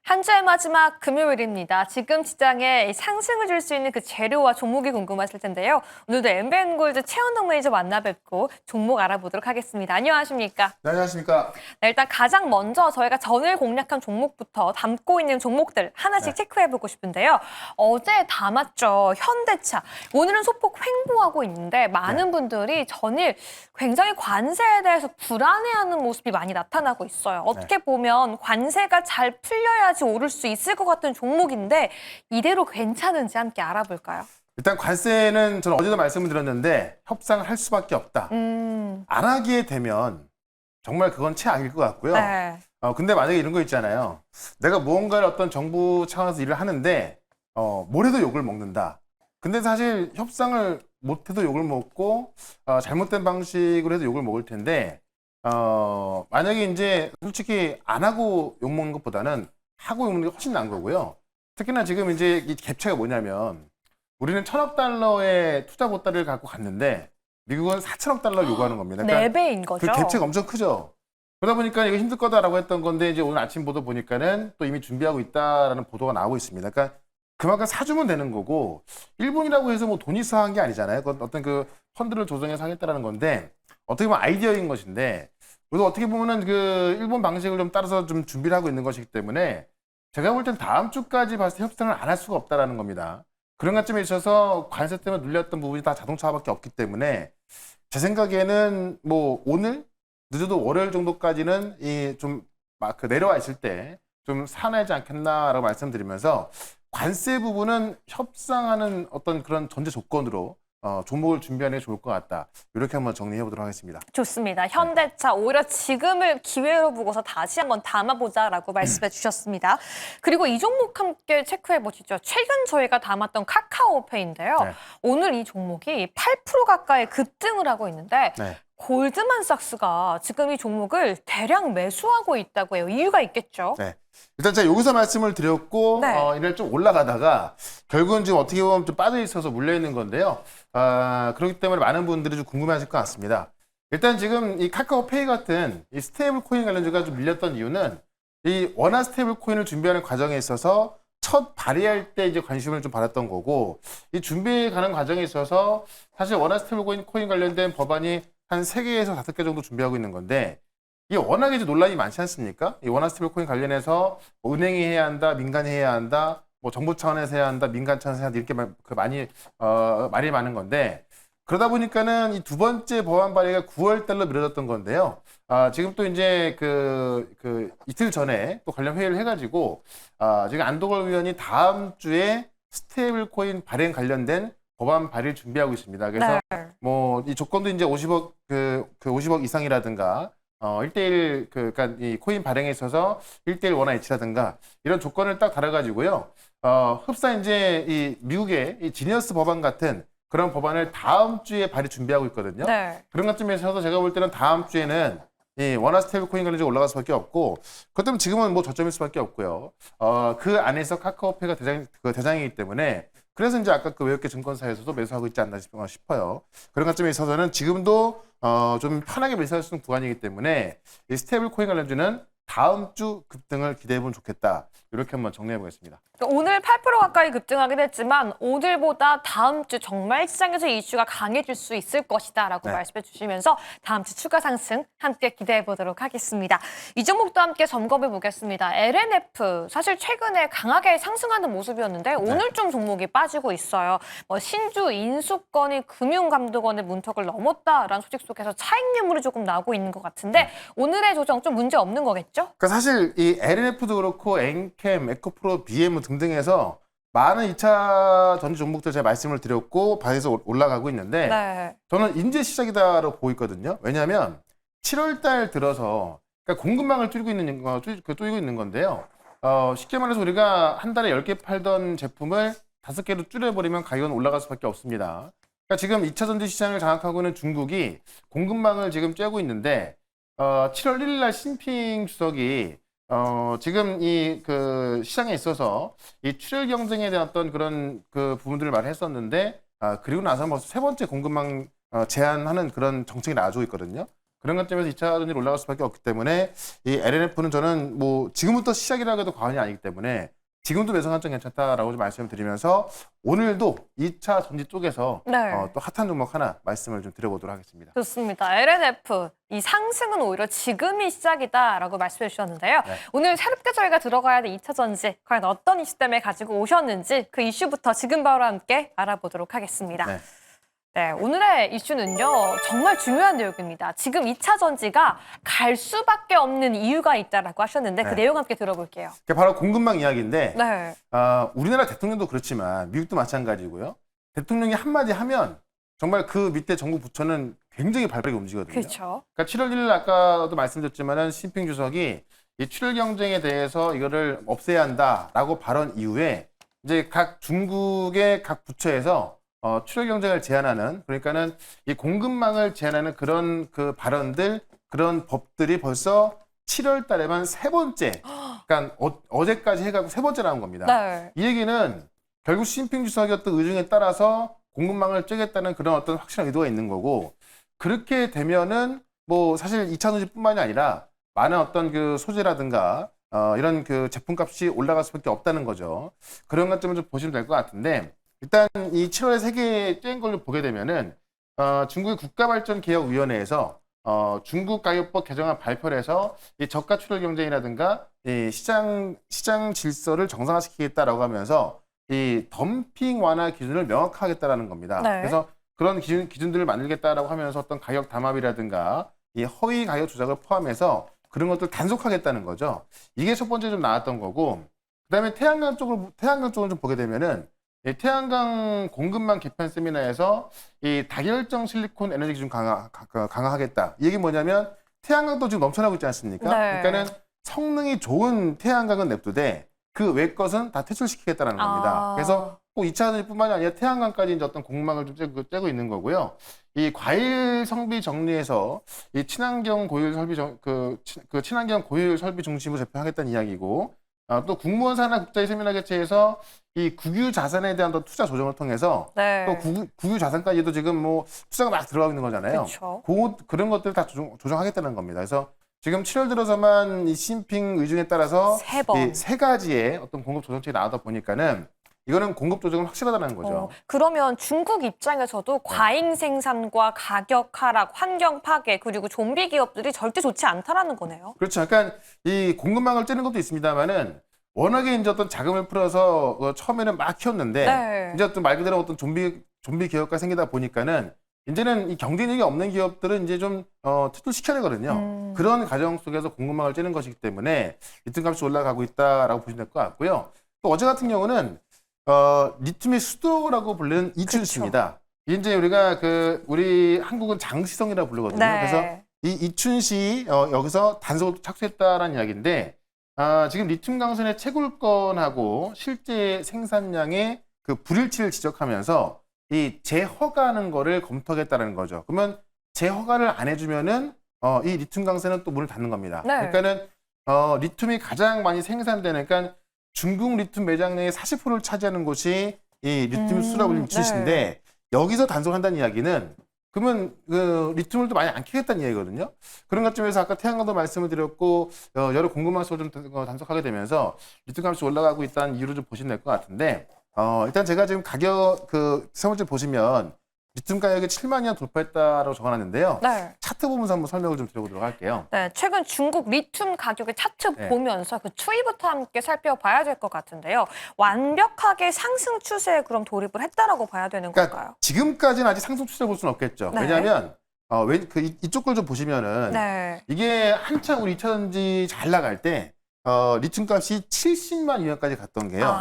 한 주의 마지막 금요일입니다. 지금 시장에 상승을 줄 수 있는 그 재료와 종목이 궁금하실 텐데요. 오늘도 엠벤골드 최원동 매니저 만나 뵙고 종목 알아보도록 하겠습니다. 안녕하십니까? 네, 안녕하십니까? 네, 일단 가장 먼저 저희가 전일 공략한 종목부터 담고 있는 종목들 하나씩 체크해보고 싶은데요. 어제 담았죠. 현대차. 오늘은 소폭 횡보하고 있는데 많은 분들이 전일 굉장히 관세에 대해서 불안해하는 모습이 많이 나타나고 있어요. 어떻게 보면 관세가 잘 풀려야지 오를 수 있을 것 같은 종목인데 이대로 괜찮은지 함께 알아볼까요? 일단 관세는 저는 어제도 말씀을 드렸는데 협상을 할 수밖에 없다. 안 하게 되면 정말 그건 최악일 것 같고요. 네. 근데 만약에 이런 거 있잖아요. 내가 무언가를 어떤 정부 차원에서 일을 하는데 뭘 해도 욕을 먹는다. 근데 사실 협상을 못해도 욕을 먹고 잘못된 방식으로 해도 욕을 먹을 텐데 만약에 이제 솔직히 안 하고 욕 먹는 것보다는 하고 욕 먹는 게 훨씬 나은 거고요. 특히나 지금 이제 이 갭차가 뭐냐면 우리는 1,000억 달러의 투자 보따리를 갖고 갔는데 미국은 4천억 달러를 요구하는 겁니다. 그러니까 4배인 거죠? 그 갭차가 엄청 크죠. 그러다 보니까 이거 힘들 거다라고 했던 건데 이제 오늘 아침 보도 보니까는 또 이미 준비하고 있다라는 보도가 나오고 있습니다. 그러니까 그만큼 사주면 되는 거고 일본이라고 해서 뭐 돈이 있어 한 게 아니잖아요. 그건 어떤 그 펀드를 조정해서 하겠다라는 건데 어떻게 보면 아이디어인 것인데 그래도 어떻게 보면은 그 일본 방식을 좀 따라서 좀 준비를 하고 있는 것이기 때문에 제가 볼 땐 다음 주까지 봤을 때 협상을 안 할 수가 없다라는 겁니다. 그런 관점에 있어서 관세 때문에 눌렸던 부분이 다 자동차밖에 없기 때문에 제 생각에는 뭐 오늘 늦어도 월요일 정도까지는 이 좀 막 그 내려와 있을 때 좀 사내지 않겠나라고 말씀드리면서 관세 부분은 협상하는 어떤 그런 전제 조건으로 종목을 준비하는 게 좋을 것 같다. 이렇게 한번 정리해 보도록 하겠습니다. 좋습니다. 현대차 오히려 지금을 기회로 보고서 다시 한번 담아보자라고 말씀해 주셨습니다. 그리고 이 종목 함께 체크해 보시죠. 최근 저희가 담았던 카카오페이인데요. 네. 오늘 이 종목이 8% 가까이 급등을 하고 있는데 네. 골드만삭스가 지금 이 종목을 대량 매수하고 있다고 해요. 이유가 있겠죠? 네. 일단 제가 여기서 말씀을 드렸고 네. 이날 좀 올라가다가 결국은 지금 어떻게 보면 좀 빠져 있어서 물려 있는 건데요. 그렇기 때문에 많은 분들이 좀 궁금해하실 것 같습니다. 일단 지금 이 카카오페이 같은 이 스테이블 코인 관련주가 좀 밀렸던 이유는 이 원화 스테이블 코인을 준비하는 과정에 있어서 첫 발의할 때 이제 관심을 좀 받았던 거고 이 준비해 가는 과정에 있어서 사실 원화 스테이블 코인 관련된 법안이 한 3개에서 5개 정도 준비하고 있는 건데 이게 워낙에 이제 논란이 많지 않습니까? 이 원화 스테이블 코인 관련해서 뭐 은행이 해야 한다, 민간이 해야 한다, 뭐 정부 차원에서 해야 한다, 민간 차원에서 해야 한다 이렇게 많이 말이 많은 건데 그러다 보니까는 이 두 번째 법안 발의가 9월 달로 미뤄졌던 건데요. 지금 또 이제 그 이틀 전에 또 관련 회의를 해가지고 지금 안도걸 위원이 다음 주에 스테이블 코인 발행 관련된 법안 발의를 준비하고 있습니다. 그래서 네. 뭐 이 조건도 이제 50억 그 50억 이상이라든가 1대1 그러니까 이 코인 발행에 있어서 1대1 원화 이체라든가 이런 조건을 딱 달아가지고요. 흡사 이제 이 미국의 이 지니어스 법안 같은 그런 법안을 다음 주에 발의 준비하고 있거든요. 네. 그런 관점에서 제가 볼 때는 다음 주에는 이 원화 스테이블 코인 관련주가 올라갈 수밖에 없고 그것 때문에 지금은 뭐 저점일 수밖에 없고요. 그 안에서 카카오페이가 대장이기 때문에 그래서 이제 아까 그 외국계 증권사에서도 매수하고 있지 않나 싶어요. 그런 관점에 있어서는 지금도 좀 편하게 매수할 수 있는 구간이기 때문에 이 스테이블 코인 관련주는 다음 주 급등을 기대해보면 좋겠다. 이렇게 한번 정리해 보겠습니다. 오늘 8% 가까이 급등하긴 했지만 오늘보다 다음 주 정말 시장에서 이슈가 강해질 수 있을 것이다라고 네. 말씀해 주시면서 다음 주 추가 상승 함께 기대해 보도록 하겠습니다. 이 종목도 함께 점검해 보겠습니다. LNF 사실 최근에 강하게 상승하는 모습이었는데 오늘 좀 종목이 빠지고 있어요. 뭐 신주 인수권이 금융감독원의 문턱을 넘었다라는 소식 속에서 차익 매물이 조금 나오고 있는 것 같은데 오늘의 조정 좀 문제 없는 거겠죠? 그러니까 사실 이 LNF도 그렇고 엔캠, 에코프로, BM 등등해서 많은 2차 전지 종목들 제가 말씀을 드렸고 반에서 올라가고 있는데 네. 저는 이제 시작이다라고 보고 있거든요. 왜냐하면 7월 달 들어서 그러니까 공급망을 뚫고 있는 건데요. 쉽게 말해서 우리가 한 달에 10개 팔던 제품을 5개로 줄여버리면 가격은 올라갈 수밖에 없습니다. 그러니까 지금 2차 전지 시장을 장악하고 있는 중국이 공급망을 지금 쬐고 있는데 7월 1일 날 시진핑 주석이 지금 이 그 시장에 있어서 이 출혈 경쟁에 대한 어떤 그런 그 부분들을 말했었는데 그리고 나서 벌써 세 번째 공급망 제한하는 그런 정책이 나와주고 있거든요. 그런 관점에서 2차 전지로 올라갈 수밖에 없기 때문에 이 LNF는 저는 뭐 지금부터 시작이라고 해도 과언이 아니기 때문에 지금도 매수 관점 괜찮다라고 좀 말씀을 드리면서 오늘도 2차 전지 쪽에서 네. 또 핫한 종목 하나 말씀을 좀 드려보도록 하겠습니다. 좋습니다. LNF 이 상승은 오히려 지금이 시작이다라고 말씀해 주셨는데요. 네. 오늘 새롭게 저희가 들어가야 될 2차 전지 과연 어떤 이슈 때문에 가지고 오셨는지 그 이슈부터 지금 바로 함께 알아보도록 하겠습니다. 네. 네, 오늘의 이슈는요. 정말 중요한 내용입니다. 지금 2차 전지가 갈 수밖에 없는 이유가 있다라고 하셨는데 그 네. 내용 함께 들어볼게요. 그게 바로 공급망 이야기인데 네. 우리나라 대통령도 그렇지만 미국도 마찬가지고요. 대통령이 한마디 하면 정말 그 밑에 정부 부처는 굉장히 발빠르게 움직이거든요. 그렇죠. 그러니까 7월 1일 아까도 말씀드렸지만은 시진핑 주석이 이 출혈 경쟁에 대해서 이거를 없애야 한다라고 발언 이후에 이제 각 중국의 각 부처에서 출혈 경쟁을 제한하는 그러니까는 이 공급망을 제한하는 그런 그 발언들 그런 법들이 벌써 7월 달에만 세 번째 그러니까 어제까지 해가지고 세 번째 나온 겁니다. 네. 이 얘기는 결국 시진핑 주석의 어떤 의중에 따라서 공급망을 쪼개겠다는 그런 어떤 확실한 의도가 있는 거고 그렇게 되면은 뭐 사실 2차 전지뿐만이 아니라 많은 어떤 그 소재라든가 이런 그 제품값이 올라갈 수밖에 없다는 거죠. 그런 관점을 좀 보시면 될 것 같은데 일단 이 7월에 세계 쬐인 걸로 보게 되면은 중국의 국가발전개혁위원회에서 중국 가격법 개정안 발표를 해서 이 저가 출혈 경쟁이라든가 이 시장 질서를 정상화시키겠다라고 하면서 이 덤핑 완화 기준을 명확하겠다라는 겁니다. 네. 그래서 그런 기준들을 만들겠다라고 하면서 어떤 가격 담합이라든가 이 허위 가격 조작을 포함해서 그런 것들 단속하겠다는 거죠. 이게 첫 번째 좀 나왔던 거고, 그다음에 태양광 쪽을 좀 보게 되면은 이 태양광 공급망 개편 세미나에서 이 다결정 실리콘 에너지 기준 강화하겠다. 이 얘기 뭐냐면 태양광도 지금 넘쳐나고 있지 않습니까? 네. 그러니까는 성능이 좋은 태양광은 냅두되 그 외 것은 다 퇴출시키겠다라는 겁니다. 그래서 꼭 2차 전지뿐만이 아니라 태양광까지 이제 어떤 공급망을 좀 째고 있는 거고요. 이 과일 성비 정리에서 이 친환경 고율 설비 친환경 고율 설비 중심으로 제품하겠다는 이야기고, 또 국무원 산하 국제 세미나 개최에서 이 국유 자산에 대한 또 투자 조정을 통해서 네. 또 국유 자산까지도 지금 뭐 투자가 막 들어가고 있는 거잖아요. 그렇죠. 그런 것들을 다 조정하겠다는 겁니다. 그래서 지금 7월 들어서만 이 시진핑 의중에 따라서 세 번. 이 세 가지의 어떤 공급 조정책이 나오다 보니까는 이거는 공급 조정은 확실하다는 거죠. 그러면 중국 입장에서도 과잉 생산과 가격 하락, 환경 파괴, 그리고 좀비 기업들이 절대 좋지 않다라는 거네요. 그렇죠. 그러니까 이 공급망을 째는 것도 있습니다만은 워낙에 이제 어떤 자금을 풀어서 처음에는 막 키웠는데 네. 이제 어떤 말 그대로 어떤 좀비 기업가 생기다 보니까는 이제는 이 경쟁력이 없는 기업들은 이제 좀 퇴출시켜야 되거든요. 그런 과정 속에서 공급망을 째는 것이기 때문에 리튬 값이 올라가고 있다라고 보시면 될 것 같고요. 또 어제 같은 경우는 리튬의 수도라고 불리는 이춘시입니다. 이게 이제 우리가 우리 한국은 장시성이라고 부르거든요. 네. 그래서 이 이춘시 여기서 단속을 착수했다라는 이야기인데 지금 리튬 강선의 채굴권하고 실제 생산량의 그 불일치를 지적하면서 이 재허가하는 거를 검토하겠다는 거죠. 그러면 재허가를 안 해주면은 이 리튬 강선은 또 문을 닫는 겁니다. 네. 그러니까는 리튬이 가장 많이 생산되는 그러니까 중국 리튬 매장량의 40%를 차지하는 곳이 이 리튬 수라고 불리는 이춘시인데 네. 여기서 단속한다는 이야기는 그러면 그 리튬을 또 많이 안 캐겠다는 이야기거든요. 그런 관점에서 아까 태양광도 말씀을 드렸고 여러 공급망 속을 좀 단속하게 되면서 리튬 값이 올라가고 있다는 이유를 좀 보시면 될 것 같은데 일단 제가 지금 가격 세 번째 보시면 리튬 가격이 7만 원 돌파했다라고 적어놨는데요. 네. 차트 보면서 한번 설명을 좀 드려보도록 할게요. 네, 최근 중국 리튬 가격의 차트 네. 보면서 그 추이부터 함께 살펴봐야 될 것 같은데요. 완벽하게 상승 추세에 그럼 돌입을 했다라고 봐야 되는 그러니까 걸까요? 지금까지는 아직 상승 추세 볼 수는 없겠죠. 네. 왜냐하면 이쪽 걸 좀 보시면은 네. 이게 한창 우리 2차 전지 잘 나갈 때 리튬 값이 70만 위안까지 갔던 게요.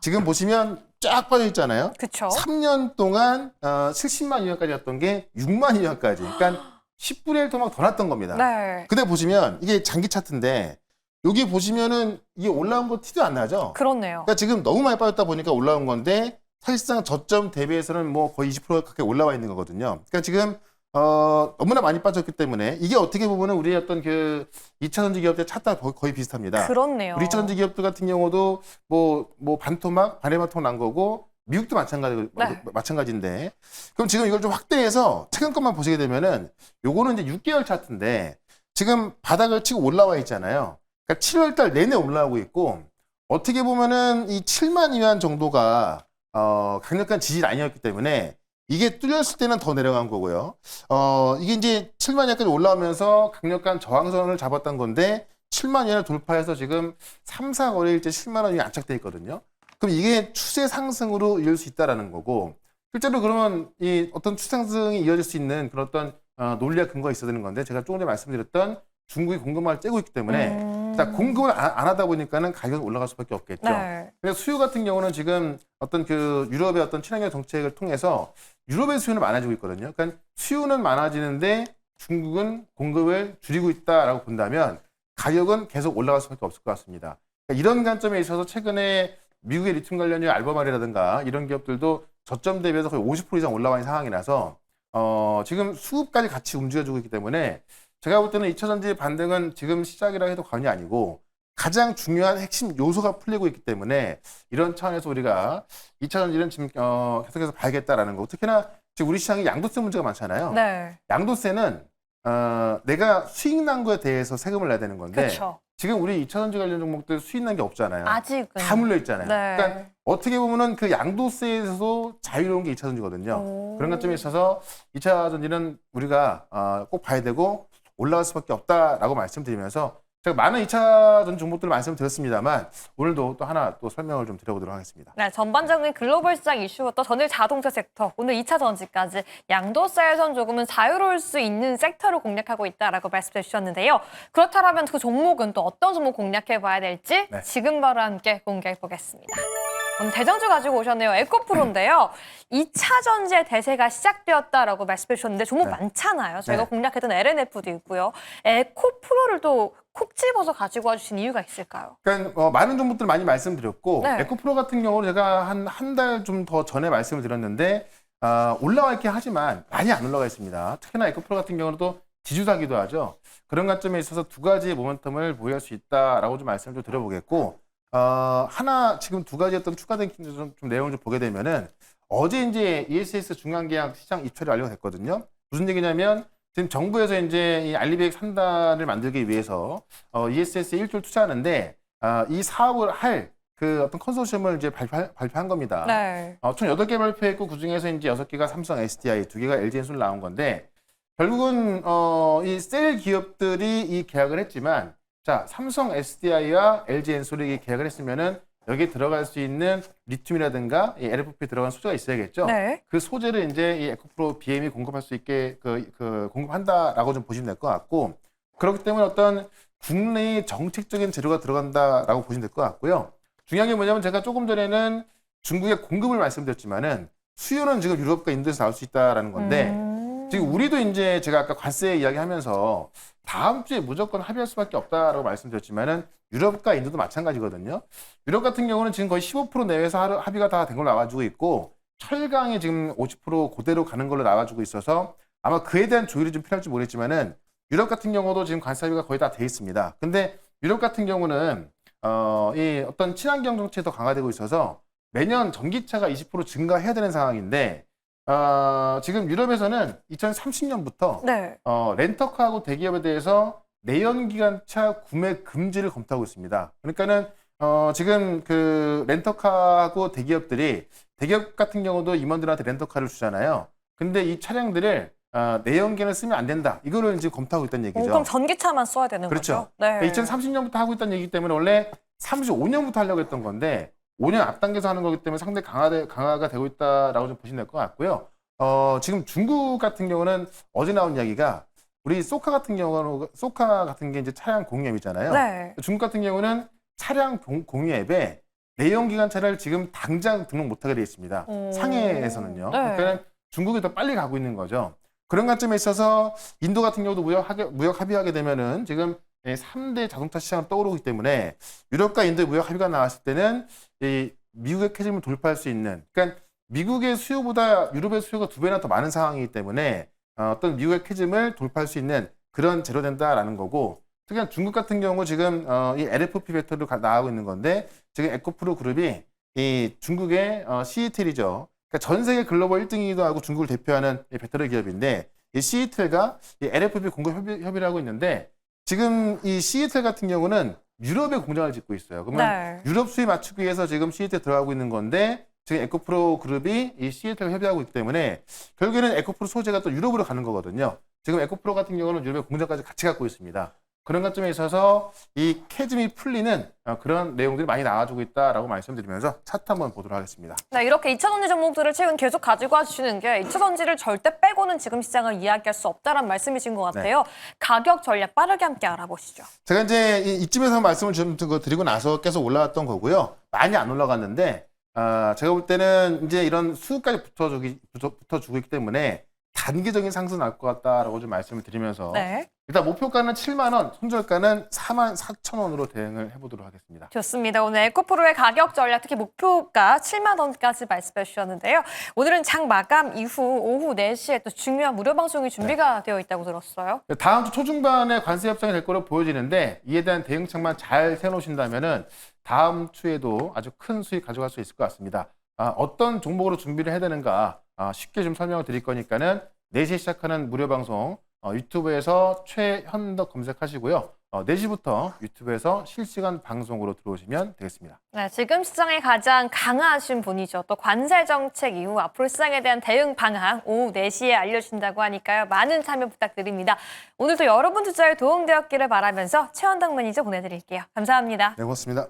지금 보시면 쫙 빠져 있잖아요. 그렇죠. 3년 동안 70만 위안까지 갔던 게 6만 위안까지. 그러니까 10분의 1더 막 더 났던 겁니다. 네. 근데 보시면 이게 장기 차트인데 여기 보시면은 이게 올라온 거 티도 안 나죠. 그렇네요. 그러니까 지금 너무 많이 빠졌다 보니까 올라온 건데 사실상 저점 대비해서는 뭐 거의 20% 가까이 올라와 있는 거거든요. 그러니까 지금 너무나 많이 빠졌기 때문에 이게 어떻게 보면은 우리 어떤 그 2차 전지 기업들 찾다 거의 비슷합니다. 그렇네요. 우리 2차 전지 기업들 같은 경우도 뭐 반토막, 반해반토막 난 거고 미국도 네. 마찬가지인데 그럼 지금 이걸 좀 확대해서 최근 것만 보시게 되면은 요거는 이제 6개월 차트인데 지금 바닥을 치고 올라와 있잖아요. 그러니까 7월 달 내내 올라오고 있고 어떻게 보면은 이 7만 위안 정도가 강력한 지지 라인이었기 때문에 이게 뚫렸을 때는 더 내려간 거고요. 이게 이제 7만 위안까지 올라오면서 강력한 저항선을 잡았던 건데 7만 위안을 돌파해서 지금 3, 4거래일째 7만 원이 안착돼 있거든요. 그럼 이게 추세 상승으로 이을 수 있다라는 거고 실제로 그러면 이 어떤 추세 상승이 이어질 수 있는 그런 어떤 논리와 근거가 있어야 되는 건데 제가 조금 전에 말씀드렸던 중국이 공급망을 째고 있기 때문에 자, 공급을 안 하다 보니까는 가격은 올라갈 수밖에 없겠죠. 네. 근데 수요 같은 경우는 지금 어떤 그 유럽의 어떤 친환경 정책을 통해서 유럽의 수요는 많아지고 있거든요. 그러니까 수요는 많아지는데 중국은 공급을 줄이고 있다라고 본다면 가격은 계속 올라갈 수밖에 없을 것 같습니다. 그러니까 이런 관점에 있어서 최근에 미국의 리튬 관련주 알버마리라든가 이런 기업들도 저점 대비해서 거의 50% 이상 올라와 있는 상황이라서 지금 수급까지 같이 움직여주고 있기 때문에 제가 볼 때는 2차 전지 반등은 지금 시작이라 해도 과언이 아니고 가장 중요한 핵심 요소가 풀리고 있기 때문에 이런 차원에서 우리가 2차 전지는 지금 계속해서 봐야겠다라는 거. 특히나 지금 우리 시장에 양도세 문제가 많잖아요. 네. 양도세는 내가 수익 난 거에 대해서 세금을 내야 되는 건데 그렇죠. 지금 우리 2차 전지 관련 종목들 수익 난 게 없잖아요. 아직은. 다 물려 있잖아요. 네. 그러니까 어떻게 보면은 그 양도세에서도 자유로운 게 2차 전지거든요. 오. 그런 관점에 있어서 2차 전지는 우리가 꼭 봐야 되고 올라갈 수밖에 없다라고 말씀드리면서 제가 많은 2차 전지 종목들을 말씀드렸습니다만 오늘도 또 하나 또 설명을 좀 드려보도록 하겠습니다. 네, 전반적인 글로벌 시장 이슈부터 전일 자동차 섹터, 오늘 2차 전지까지 양도세에선 조금은 자유로울 수 있는 섹터를 공략하고 있다라고 말씀해 주셨는데요. 그렇다면 그 종목은 또 어떤 종목 공략해 봐야 될지 네. 지금 바로 함께 공개해 보겠습니다. 오늘 대장주 가지고 오셨네요. 에코프로인데요. 2차 전지의 대세가 시작되었다라고 말씀해 주셨는데 종목 네. 많잖아요. 저희가 네. 공략했던 LNF도 있고요. 에코프로를 또 콕 집어서 가지고 와주신 이유가 있을까요? 그러니까 많은 종목들 많이 말씀드렸고 네. 에코프로 같은 경우는 제가 한 달 좀 더 전에 말씀을 드렸는데 올라와 있긴 하지만 많이 안 올라가 있습니다. 특히나 에코프로 같은 경우도 지주사기도 하죠. 그런 관점에 있어서 두 가지의 모멘텀을 보유할 수 있다라고 좀 말씀을 좀 드려보겠고 하나 지금 두 가지 어떤 추가된 좀 내용을 좀 보게 되면은 어제 이제 ESS 중간계약 시장 입찰이 완료가 됐거든요. 무슨 얘기냐면 지금 정부에서 이제 이 알리백 3단을 만들기 위해서 ESS에 1조를 투자하는데 이 사업을 할 그 어떤 컨소시엄을 이제 발표한 겁니다. 네. 총 8개 발표했고 그중에서 이제 6개가 삼성 SDI, 2개가 LG엔솔 나온 건데 결국은 이 셀 기업들이 이 계약을 했지만 자, 삼성 SDI와 LG엔솔이 이 계약을 했으면은 여기에 들어갈 수 있는 리튬이라든가 이 LFP 들어간 소재가 있어야겠죠. 네. 그 소재를 이제 이 에코프로 BM이 공급할 수 있게 공급한다라고 좀 보시면 될 것 같고 그렇기 때문에 어떤 국내의 정책적인 재료가 들어간다라고 보시면 될 것 같고요. 중요한 게 뭐냐면 제가 조금 전에는 중국의 공급을 말씀드렸지만은 수요는 지금 유럽과 인도에서 나올 수 있다라는 건데 지금 우리도 이제 제가 아까 관세 이야기하면서 다음 주에 무조건 합의할 수밖에 없다라고 말씀드렸지만은 유럽과 인도도 마찬가지거든요. 유럽 같은 경우는 지금 거의 15% 내외에서 합의가 다 된 걸로 나와주고 있고 철강이 지금 50% 그대로 가는 걸로 나와주고 있어서 아마 그에 대한 조율이 좀 필요할지 모르겠지만은 유럽 같은 경우도 지금 관세 합의가 거의 다 돼 있습니다. 근데 유럽 같은 경우는 이 어떤 친환경 정책이 더 강화되고 있어서 매년 전기차가 20% 증가해야 되는 상황인데 지금 유럽에서는 2030년부터 네. 렌터카하고 대기업에 대해서 내연기관차 구매 금지를 검토하고 있습니다. 그러니까는 지금 그 렌터카하고 대기업 같은 경우도 임원들한테 렌터카를 주잖아요. 근데 이 차량들을 내연기관을 쓰면 안 된다. 이거를 이제 검토하고 있다는 얘기죠. 그럼 전기차만 써야 되는 그렇죠. 거죠? 네. 2030년부터 하고 있다는 얘기기 때문에 원래 35년부터 하려고 했던 건데 5년 앞당겨서 하는 거기 때문에 상당히 강화가 되고 있다라고 좀 보시면 될 것 같고요. 지금 중국 같은 경우는 어제 나온 이야기가 우리 소카 같은 게 이제 차량 공유 앱이잖아요. 네. 중국 같은 경우는 차량 공유 앱에 내연기관차를 지금 당장 등록 못하게 되어 있습니다. 상해에서는요. 네. 그러니까 중국이 더 빨리 가고 있는 거죠. 그런 관점에 있어서 인도 같은 경우도 무역 합의하게 되면은 지금 3대 자동차 시장을 떠오르기 때문에 유럽과 인도의 무역 합의가 나왔을 때는 이 미국의 캐즘을 돌파할 수 있는 그러니까 미국의 수요보다 유럽의 수요가 2배나 더 많은 상황이기 때문에 어떤 미국의 캐즘을 돌파할 수 있는 그런 재료 된다라는 거고 특히 중국 같은 경우 지금 이 LFP 배터리로 나가고 있는 건데 지금 에코프로 그룹이 이 중국의 CATL이죠. 그러니까 전 세계 글로벌 1등이기도 하고 중국을 대표하는 이 배터리 기업인데 이 CATL과 이 LFP 공급 협의를 하고 있는데 지금 이 CATL 같은 경우는 유럽에 공장을 짓고 있어요. 그러면 네. 유럽 수입 맞추기 위해서 지금 CATL 들어가고 있는 건데 지금 에코프로 그룹이 이 CATL과 협의하고 있기 때문에 결국에는 에코프로 소재가 또 유럽으로 가는 거거든요. 지금 에코프로 같은 경우는 유럽의 공장까지 같이 갖고 있습니다. 그런 관점에 있어서 이 캐즘이 풀리는 그런 내용들이 많이 나와주고 있다라고 말씀드리면서 차트 한번 보도록 하겠습니다. 네, 이렇게 2차전지 종목들을 최근 계속 가지고 와주시는 게 2차전지를 절대 빼고는 지금 시장을 이야기할 수 없다는 말씀이신 것 같아요. 가격 전략 빠르게 함께 알아보시죠. 제가 이제 이쯤에서 말씀을 좀 드리고 나서 계속 올라왔던 거고요. 많이 안 올라갔는데 제가 볼 때는 이제 이런 수급까지 붙어주고 있기 때문에 단기적인 상승 날 것 같다라고 좀 말씀을 드리면서 네. 일단 목표가는 7만 원, 손절가는 4만 4천 원으로 대응을 해보도록 하겠습니다. 좋습니다. 오늘 에코프로의 가격 전략, 특히 목표가 7만 원까지 말씀해 주셨는데요. 오늘은 장 마감 이후 오후 4시에 또 중요한 무료 방송이 준비가 되어 있다고 들었어요. 다음 주 초중반에 관세 협상이 될 거로 보여지는데 이에 대한 대응책만 잘 세놓으신다면은 다음 주에도 아주 큰 수익 가져갈 수 있을 것 같습니다. 어떤 종목으로 준비를 해야 되는가 쉽게 좀 설명을 드릴 거니까는 4시에 시작하는 무료 방송 유튜브에서 최현덕 검색하시고요. 4시부터 유튜브에서 실시간 방송으로 들어오시면 되겠습니다. 네, 지금 시장에 가장 강하신 분이죠. 또 관세 정책 이후 앞으로 시장에 대한 대응 방향 오후 4시에 알려주신다고 하니까요. 많은 참여 부탁드립니다. 오늘도 여러분 투자에 도움되었기를 바라면서 최현덕 매니저 보내드릴게요. 감사합니다. 네, 고맙습니다.